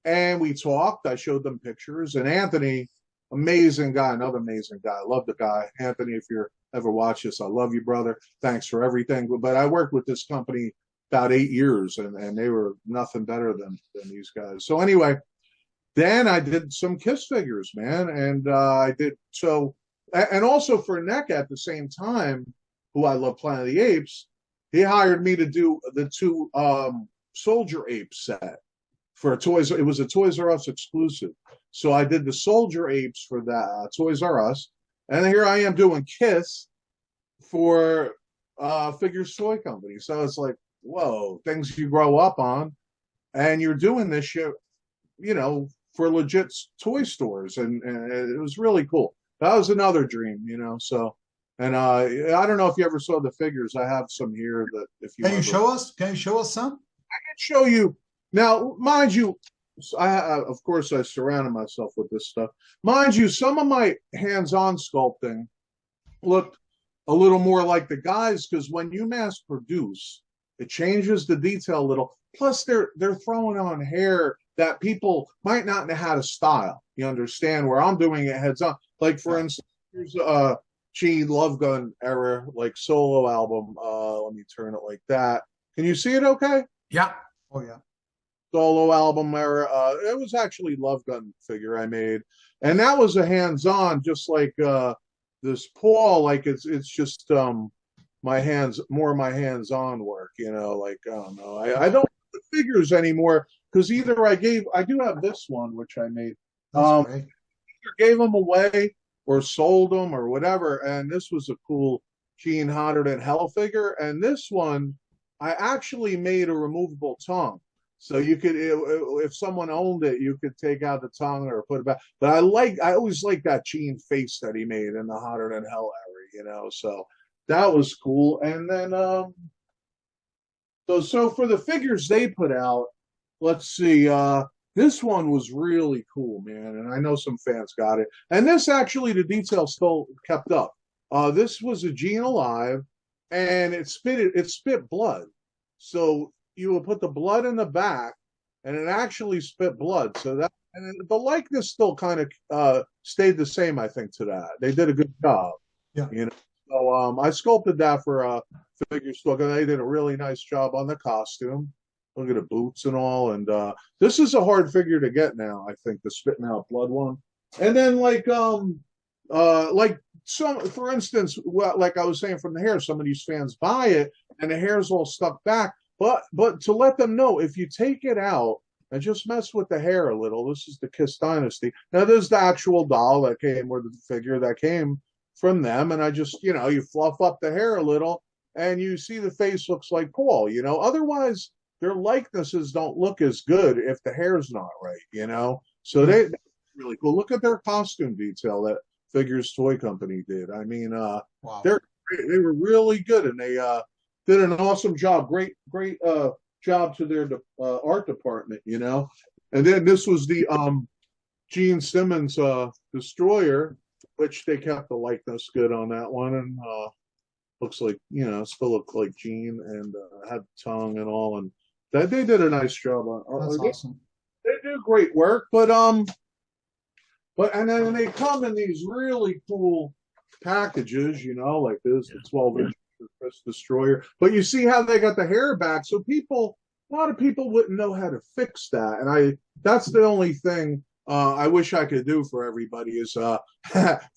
C: And we talked. I showed them pictures. And Anthony, amazing guy, another amazing guy. I love the guy. Anthony, if you're ever watch this, I love you, brother. Thanks for everything. But I worked with this company about 8 years, and they were nothing better than these guys. So anyway, then I did some Kiss figures, man. And I did so, and also for NECA at the same time, who I love Planet of the Apes, he hired me to do the two Soldier Ape set for Toys. It was a Toys R Us exclusive. So I did the Soldier Apes for that Toys R Us, and here I am doing Kiss for Figures Toy Company. So it's like, whoa, things you grow up on, and you're doing this shit, you know, for legit toy stores, and it was really cool. That was another dream, you know. So, and I don't know if you ever saw the figures. I have some here that if you
B: Can you show us? Can you show us some?
C: I can show you. Now, mind you, of course I surrounded myself with this stuff. Mind you, some of my hands-on sculpting looked a little more like the guys, because when you mass produce, it changes the detail a little. Plus, they're throwing on hair that people might not know how to style. You understand? Where I'm doing it heads on. Like for instance, here's Gene Love Gun era, like solo album. Let me turn it like that. Can you see it? Okay.
A: Yeah.
B: Oh yeah.
C: Solo album era. It was actually Love Gun figure I made, and that was a hands-on, just like this Paul. Like it's just my hands-on work. You know, like I don't know. I don't do the figures anymore because either I do have this one which I made.
B: That's great.
C: Either gave them away or sold them or whatever. And this was a cool Gene Hotter Than Hell figure. And this one, I actually made a removable tongue. So you could, if someone owned it, you could take out the tongue or put it back. But I always liked that Gene face that he made in the Hotter Than Hell era, you know. So that was cool. And then, so for the figures they put out, let's see, this one was really cool, man. And I know some fans got it. And this actually, the detail still kept up. This was a Gene alive, and it spit blood. So you would put the blood in the back, and it actually spit blood. So that, and the likeness still kind of stayed the same, I think, to that. They did a good job.
B: Yeah.
C: You know. So I sculpted that for Figure Store, and they did a really nice job on the costume. Look at the boots and all. And this is a hard figure to get now, I think, the spitting out blood one. And then like some, for instance, like I was saying from the hair, some of these fans buy it and the hair's all stuck back. But to let them know, if you take it out and just mess with the hair a little, this is the Kiss Dynasty. Now there's the actual doll that came, or the figure that came from them, and I just, you know, you fluff up the hair a little and you see the face looks like Paul, you know. Otherwise their likenesses don't look as good if the hair's not right, you know. So they really cool. Look at their costume detail that Figures Toy Company did. I mean,
B: Wow.
C: they were really good, and they did an awesome job. Great job to their art department, you know. And then this was the Gene Simmons Destroyer, which they kept the likeness good on that one, and looks like, you know, still looked like Gene, and had the tongue and all, and that they did a nice job on.
B: That's awesome.
C: They do great work, but and then they come in these really cool packages, you know, like this, the 12-inch Chris Destroyer. But you see how they got the hair back, so a lot of people wouldn't know how to fix that, and that's the only thing I wish I could do for everybody is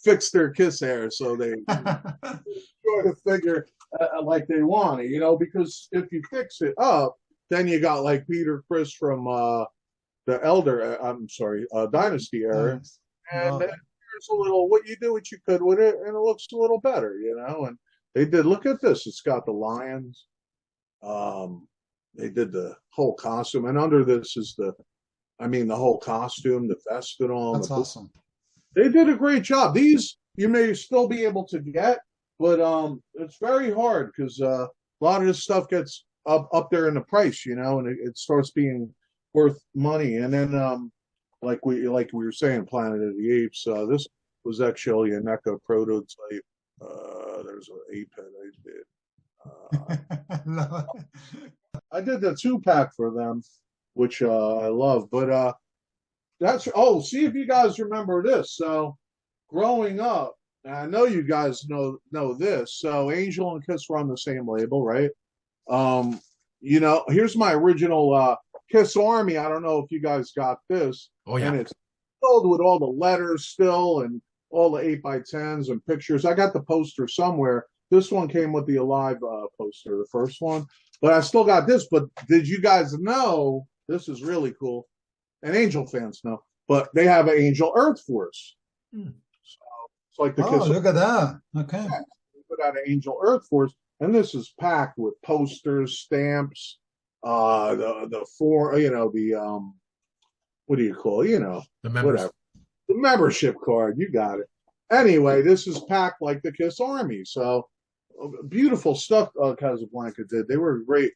C: fix their Kiss hair so they enjoy the figure like they want it, because if you fix it up, then you got like Peter Chris from the Elder, I'm sorry, Dynasty era,
B: Nice.
C: and
B: Wow.
C: there's a little what you do, what you could with it, and it looks a little better. And they did. Look at this; it's got the lions. Um, they did the whole costume, and under this is the whole costume, the vest, and all.
B: That's awesome.
C: They did a great job. These you may still be able to get, but it's very hard because a lot of this stuff gets up there in the price, and it starts being worth money. And then like we were saying, Planet of the Apes. This was actually a NECA prototype. There's an ape head I did. I did the 2-pack for them, which I love. But see if you guys remember this. So growing up, and I know you guys know this. So Angel and Kiss were on the same label, right? Here's my original Kiss Army. I don't know if you guys got this.
A: Oh yeah.
C: And it's filled with all the letters still and all the 8x10s and pictures. I got the poster somewhere. This one came with the Alive poster, the first one. But I still got this. But did you guys know, this is really cool, and Angel fans know, but they have an Angel Earth Force. So it's like the Kiss.
B: Look at that. Okay.
C: Yeah, they put out an Angel Earth Force, and this is packed with posters, stamps, the what do you call it?
A: The members.
C: Whatever. The membership card, you got it. Anyway, this is packed like the Kiss Army. So beautiful stuff Casablanca did. They were a great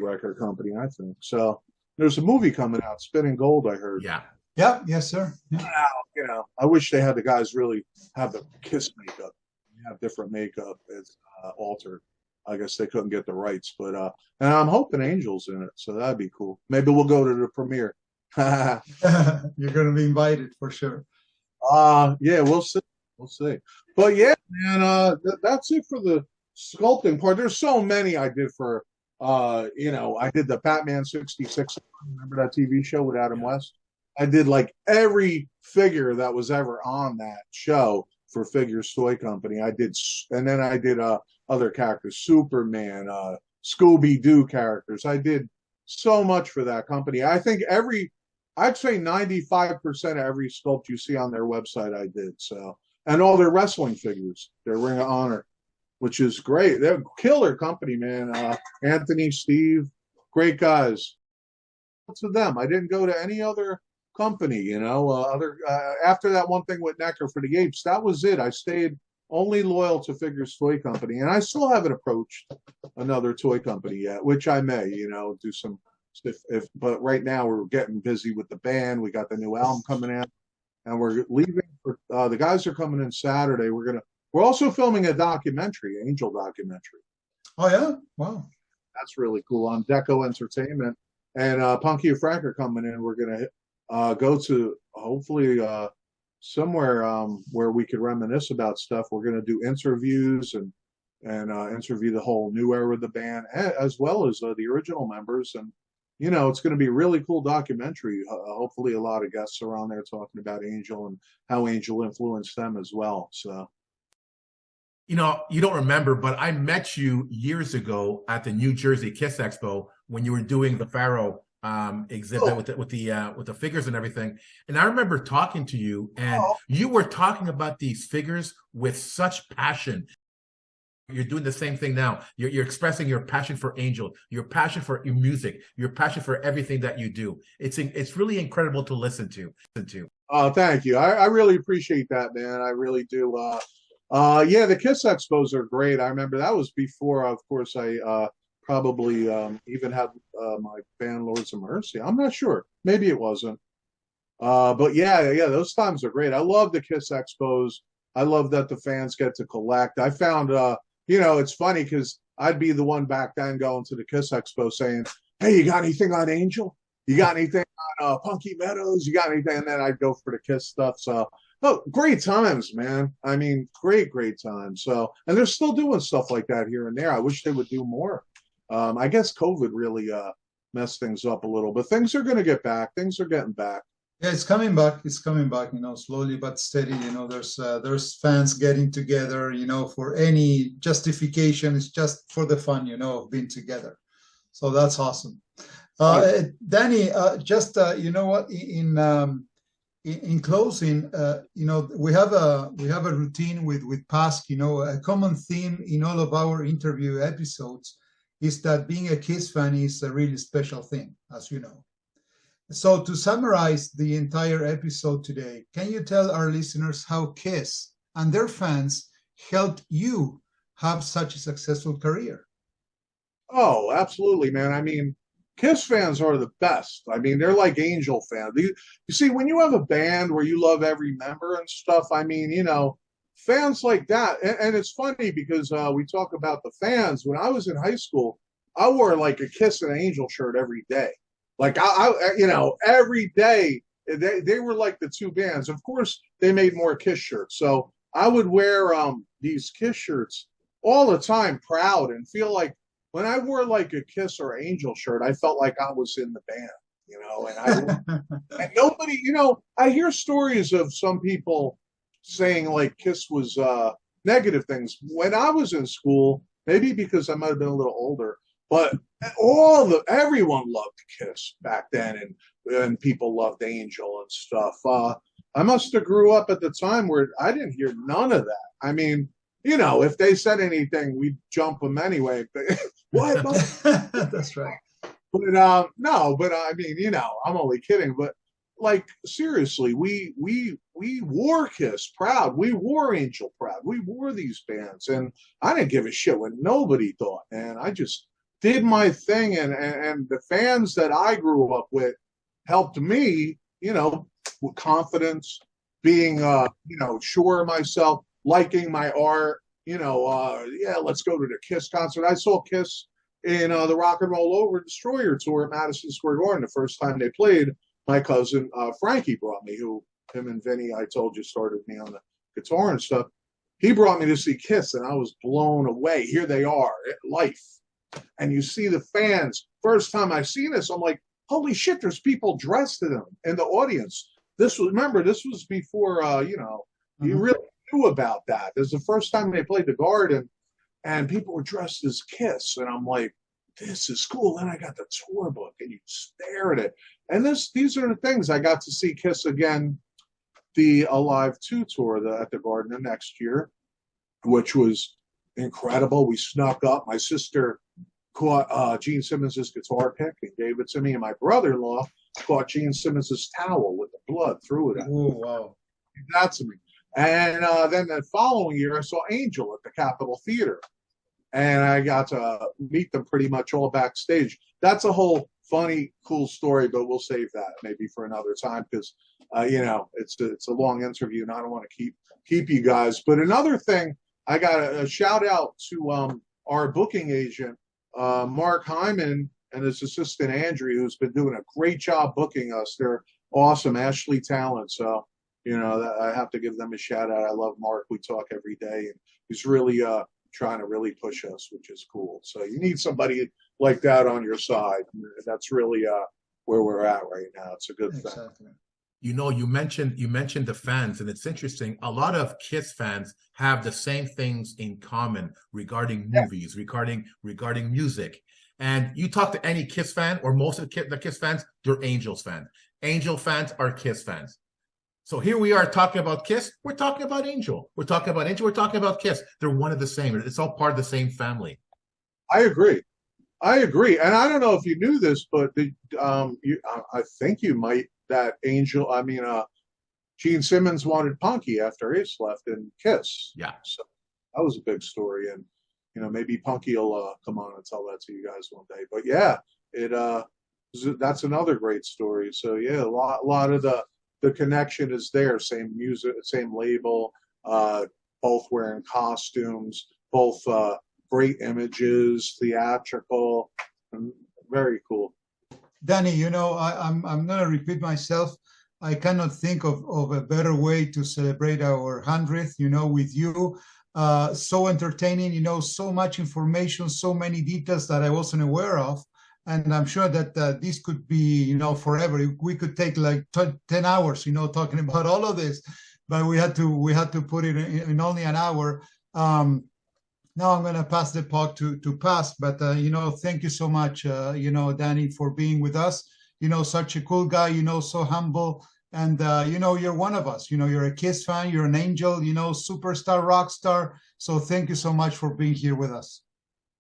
C: record company, I think. So there's a movie coming out, Spinning Gold, I heard.
A: Yeah.
B: Yeah, yes, sir. Yeah.
C: I wish they had the guys really have the Kiss makeup. Have different makeup. It's altered. I guess they couldn't get the rights, but and I'm hoping Angel's in it, so that'd be cool. Maybe we'll go to the premiere.
B: You're going to be invited for sure.
C: Yeah, we'll see. We'll see. But yeah, man, that's it for the sculpting part. There's so many I did for, I did the Batman 66. Remember that TV show with Adam West? I did like every figure that was ever on that show for Figures Toy Company. And then I did other characters, Superman, Scooby-Doo characters. I did so much for that company. I think I'd say 95% of every sculpt you see on their website I did. So, and all their wrestling figures, their Ring of Honor, which is great. They're a killer company, man. Anthony, Steve, great guys. To them, I didn't go to any other company, after that one thing with Necker for the Apes, that was it. I stayed only loyal to Figures Toy Company, and I still haven't approached another toy company yet, which I may, do some stuff. But right now we're getting busy with the band. We got the new album coming out, and we're leaving. The guys are coming in Saturday. We're also filming a documentary, Angel documentary.
B: Oh yeah, wow,
C: that's really cool on Deco Entertainment. And Punky and Frank are coming in. We're gonna go to hopefully somewhere where we could reminisce about stuff. We're going to do interviews and interview the whole new era of the band, as well as the original members. And it's going to be a really cool documentary. Hopefully a lot of guests are on there talking about Angel and how Angel influenced them as well. So
A: you don't remember, but I met you years ago at the New Jersey Kiss Expo when you were doing the Farrow exhibit with the figures and everything. And I remember talking to you, and you were talking about these figures with such passion. You're doing the same thing now. You're expressing your passion for Angel, your passion for your music, your passion for everything that you do. It's really incredible to listen to.
C: Oh, thank you. I really appreciate that, man. I really do. Yeah, the Kiss Expos are great. I remember that was before, of course, I probably even had my band Lords of Mercy. I'm not sure. Maybe it wasn't. But yeah, those times are great. I love the Kiss Expos. I love that the fans get to collect. I found, it's funny because I'd be the one back then going to the Kiss Expo saying, hey, you got anything on Angel? You got anything on Punky Meadows? You got anything? And then I'd go for the Kiss stuff. So, great times, man. I mean, great times. So, and they're still doing stuff like that here and there. I wish they would do more. I guess COVID really messed things up a little, but things are going to get back. Things are getting back.
B: Yeah, it's coming back. It's coming back, slowly but steady. There's fans getting together, for any justification. It's just for the fun, of being together. So that's awesome.
C: Right.
B: Danny, just you know what, in closing, we have a routine with Pask. A common theme in all of our interview episodes is that being a Kiss fan is a really special thing, as you know. So to summarize the entire episode today, can you tell our listeners how Kiss and their fans helped you have such a successful career?
C: Oh, absolutely, man. I mean, Kiss fans are the best. I mean, they're like Angel fans. You see, when you have a band where you love every member and stuff, I mean, fans like that. And it's funny because we talk about the fans. When I was in high school, I wore like a Kiss and Angel shirt every day. Like every day they were like the two bands. Of course, they made more Kiss shirts, so I would wear these Kiss shirts all the time, proud and feel like when I wore like a Kiss or Angel shirt, I felt like I was in the band, and nobody, I hear stories of some people saying like Kiss was negative things. When I was in school, maybe because I might have been a little older, but everyone loved Kiss back then, and people loved Angel and stuff. I must have grew up at the time where I didn't hear none of that. I mean, if they said anything, we'd jump them anyway. What?
B: That's right.
C: But no, but I mean, I'm only kidding. But like seriously, we wore Kiss proud. We wore Angel proud. We wore these bands, and I didn't give a shit what nobody thought. And I just did my thing, and the fans that I grew up with helped me, with confidence, being sure of myself, liking my art. Yeah, let's go to the Kiss concert. I saw Kiss in the Rock and Roll Over Destroyer tour at Madison Square Garden the first time they played. My cousin Frankie brought me, him and Vinny, I told you, started me on the guitar and stuff. He brought me to see Kiss, and I was blown away. Here they are, life. And you see the fans. First time I seen this, I'm like, holy shit, there's people dressed in them in the audience. This was before, you really knew about that. This is the first time they played the Garden, and people were dressed as Kiss. And I'm like, this is cool. Then I got the tour book, and you stare at it. And these are the things. I got to see Kiss again, the Alive 2 tour at the Garden the next year, which was incredible. We snuck up. My sister caught Gene Simmons' guitar pick and gave it to me, and my brother-in-law caught Gene Simmons' towel with the blood, threw it at me.
B: Oh, wow.
C: That to me. And then the following year, I saw Angel at the Capitol Theater, and I got to meet them pretty much all backstage. That's a whole funny, cool story, but we'll save that maybe for another time because, it's a long interview, and I don't want to keep you guys. But another thing, I got a shout out to our booking agent, Mark Hyman, and his assistant Andrew, who's been doing a great job booking us. They're awesome, Ashley Talent. So, I have to give them a shout out. I love Mark. We talk every day, and he's really trying to really push us, which is cool. So you need somebody like that on your side. That's really where we're at right now. It's a good thing.
A: You mentioned the fans, and it's interesting. A lot of Kiss fans have the same things in common regarding movies, regarding music. And you talk to any Kiss fan, or most of the Kiss fans, they're Angels fans. Angel fans are Kiss fans. So here we are talking about Kiss. We're talking about Angel. We're talking about Angel. We're talking about Kiss. They're one of the same. It's all part of the same family.
C: I agree. And I don't know if you knew this, but I think you might. That Angel, Gene Simmons wanted Punky after Ace left in Kiss.
A: Yeah.
C: So that was a big story. And, maybe Punky will come on and tell that to you guys one day. But yeah, that's another great story. So yeah, a lot of the connection is there. Same music, same label, both wearing costumes, both great images, theatrical, and very cool.
B: Danny, I'm going to repeat myself. I cannot think of a better way to celebrate our 100th, with you. So entertaining, so much information, so many details that I wasn't aware of. And I'm sure that this could be, forever. We could take like 10 hours, talking about all of this, but we had to put it in only an hour. Now I'm going to pass the puck to Paz, but thank you so much, Danny, for being with us. Such a cool guy, so humble, and you're one of us. You're a Kiss fan, you're an angel, superstar, rock star. So thank you so much for being here with us.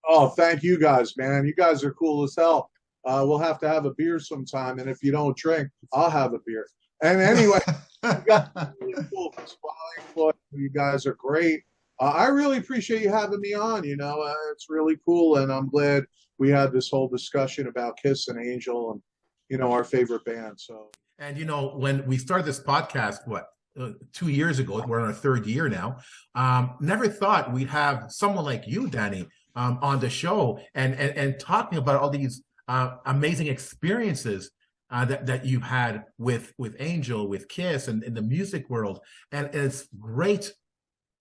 C: Oh, thank you guys, man. You guys are cool as hell. We'll have to have a beer sometime, and if you don't drink, I'll have a beer. And anyway, you guys are really cool. You guys are great. I really appreciate you having me on. It's really cool, and I'm glad we had this whole discussion about Kiss and Angel and our favorite band. So,
A: and when we started this podcast, 2 years ago, we're in our third year now. Never thought we'd have someone like you, Danny, on the show and talking about all these amazing experiences that you've had with Angel, with Kiss, and in the music world. And it's great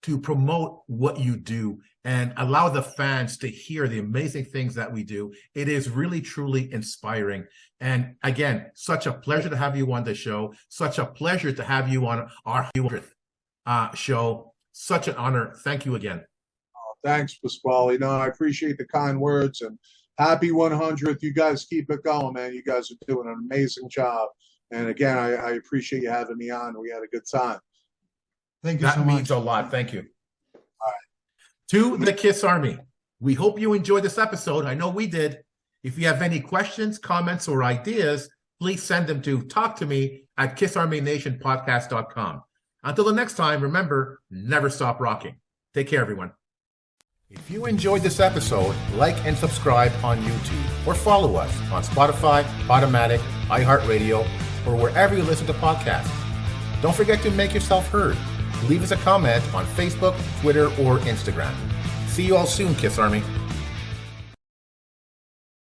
A: to promote what you do and allow the fans to hear the amazing things that we do. It is really, truly inspiring. And again, such a pleasure to have you on the show. Such a pleasure to have you on our 100th show. Such an honor. Thank you again.
C: Thanks, Pasquale. I appreciate the kind words, and happy 100th. You guys keep it going, man. You guys are doing an amazing job. And again, I appreciate you having me on. We had a good time.
B: Thank you so much.
A: That means a lot. Thank you.
C: All right.
A: To the Kiss Army, we hope you enjoyed this episode. I know we did. If you have any questions, comments, or ideas, please send them to talktome@kissarmynationpodcast.com. Until the next time, remember, never stop rocking. Take care, everyone. If you enjoyed this episode, like and subscribe on YouTube or follow us on Spotify, Automatic, iHeartRadio, or wherever you listen to podcasts. Don't forget to make yourself heard. Leave us a comment on Facebook, Twitter, or Instagram. See you all soon, Kiss Army.